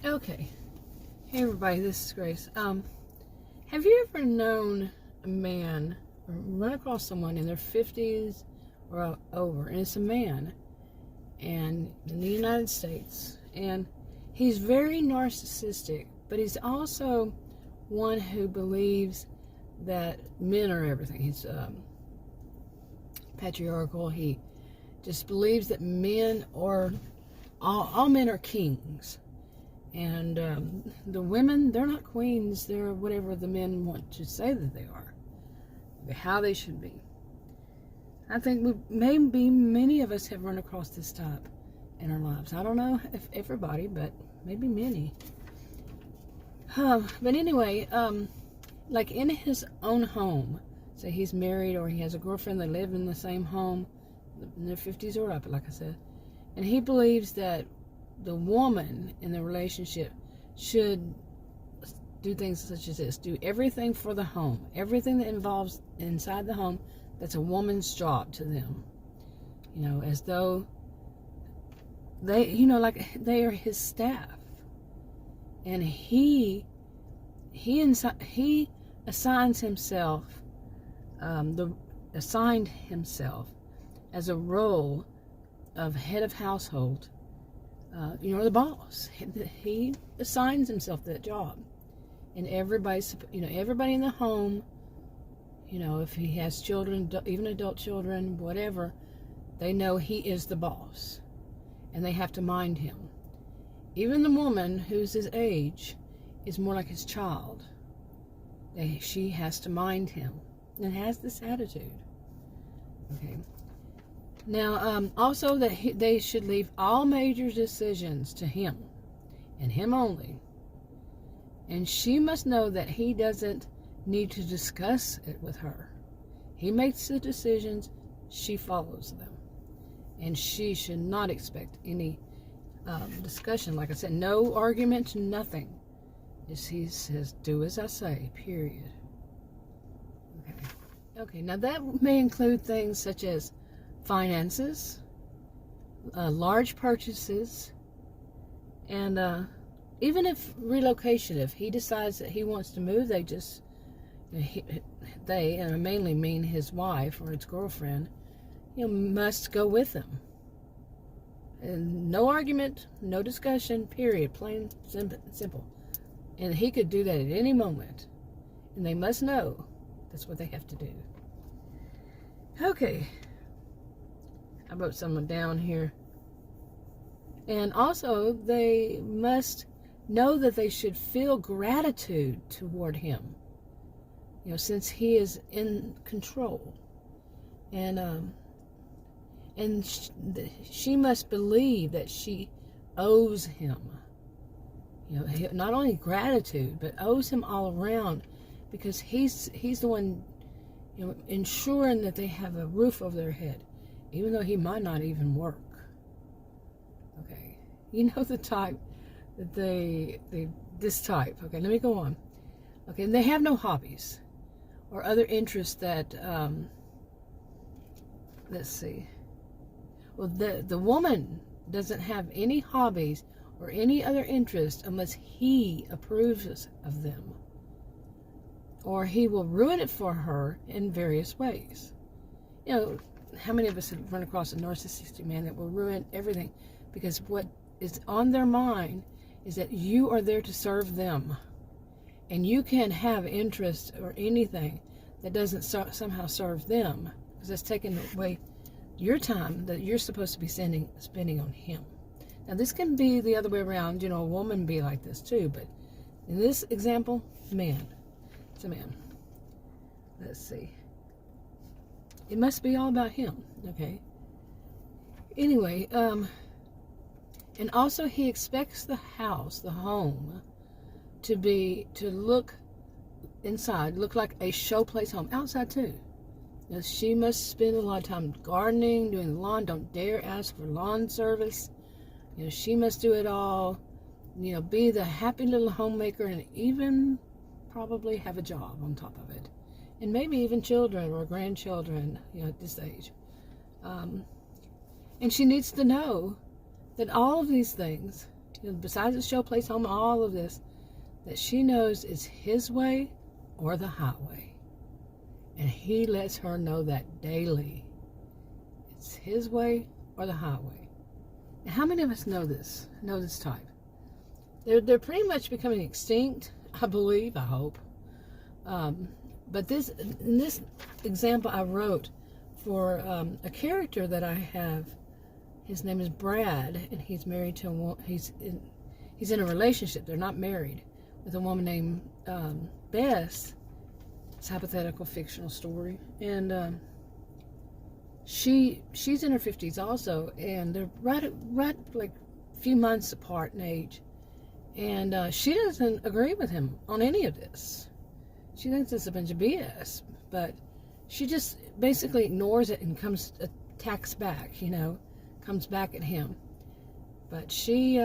Okay. Hey everybody, this is Grace. Have you ever known a man or run across someone in their 50s or over, and it's a man, and in the United States, and he's very narcissistic, but he's also one who believes that men are everything. He's patriarchal. He just believes that men are all men are kings. And the women, they're not queens. They're whatever the men want to say that they are. How they should be. I think maybe many of us have run across this type in our lives. I don't know if everybody, but maybe many. But anyway, like in his own home, say he's married or he has a girlfriend, they live in the same home, in their 50s or up, like I said. And he believes that the woman in the relationship should do things such as this: do everything for the home, everything that involves inside the home. That's a woman's job to them, as though they, like they are his staff. And he assigns himself assigned himself as a role of head of household. The boss. He assigns himself that job, and everybody in the home, if he has children, even adult children, whatever, they know he is the boss, and they have to mind him. Even the woman who's his age is more like his child. She has to mind him, and has this attitude. Okay. Now, also that they should leave all major decisions to him, and him only. And she must know that he doesn't need to discuss it with her. He makes the decisions, she follows them. And she should not expect any discussion. Like I said, no argument, nothing. He says, do as I say, period. Okay, now that may include things such as finances, large purchases, and even if relocation. If he decides that he wants to move, they just, and I mainly mean his wife or his girlfriend, must go with him. And no argument, no discussion, period, plain simple. And he could do that at any moment, and they must know that's what they have to do. Okay. I wrote someone down here. And also, they must know that they should feel gratitude toward him, since he is in control. And she must believe that she owes him, not only gratitude, but owes him all around, because he's the one, ensuring that they have a roof over their head, even though he might not even work. Okay, the type that this type. Okay, let me go on. Okay, and they have no hobbies or other interests that, let's see. Well, the woman doesn't have any hobbies or any other interest unless he approves of them, or he will ruin it for her in various ways. How many of us have run across a narcissistic man that will ruin everything because what is on their mind is that you are there to serve them, and you can't have interest or anything that doesn't somehow serve them, because that's taking away your time that you're supposed to be spending on him. Now, this can be the other way around. A woman be like this too, but in this example, man, it's a man. Let's see. It must be all about him, okay? Anyway, and also he expects the house, the home, to look inside, look like a showplace home. Outside too. She must spend a lot of time gardening, doing the lawn. Don't dare ask for lawn service. She must do it all. Be the happy little homemaker, and even probably have a job on top of it. And maybe even children or grandchildren, at this age. And she needs to know that all of these things, besides the show, place, home, all of this, that she knows is his way or the highway. And he lets her know that daily. It's his way or the highway. And how many of us know this type? They're pretty much becoming extinct, I believe, I hope. But in this example I wrote for a character that I have. His name is Brad, and he's married to a woman. He's in a relationship. They're not married, with a woman named Bess. It's a hypothetical, fictional story, and she's in her 50s also, and they're right like a few months apart in age, and she doesn't agree with him on any of this. She thinks it's a bunch of BS, but she just basically ignores it and attacks back, comes back at him. But she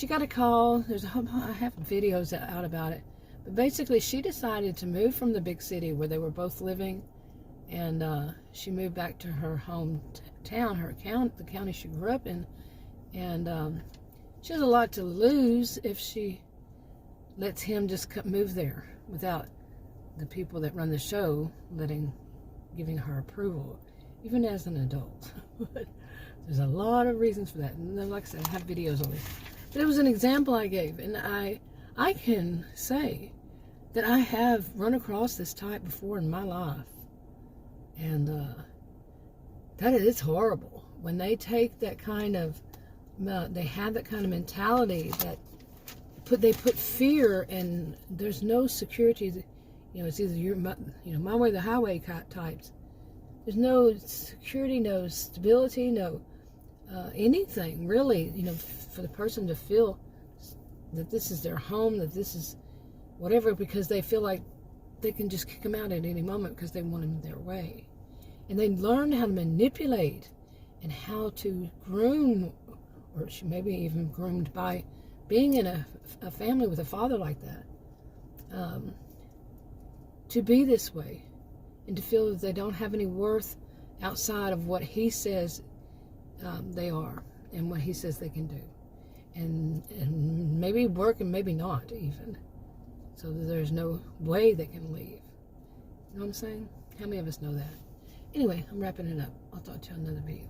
got a call. I have videos out about it. But basically, she decided to move from the big city where they were both living, and she moved back to her hometown, the county she grew up in, and she has a lot to lose if she lets him just move there without the people that run the show giving her approval, even as an adult. But there's a lot of reasons for that, and then, like I said, I have videos on it. But it was an example I gave, and I can say that I have run across this type before in my life, and that is horrible when they take that kind of they have that kind of mentality that they put fear, and there's no security. It's either my way or the highway types. There's no security, no stability, no anything really, for the person to feel that this is their home, that this is whatever, because they feel like they can just kick them out at any moment because they want them their way. And they learn how to manipulate and how to groom, or maybe even groomed by being in a family with a father like that, to be this way and to feel that they don't have any worth outside of what he says they are and what he says they can do, and maybe work and maybe not even, so that there's no way they can leave. You know what I'm saying? How many of us know that? Anyway, I'm wrapping it up. I'll talk to you on another video.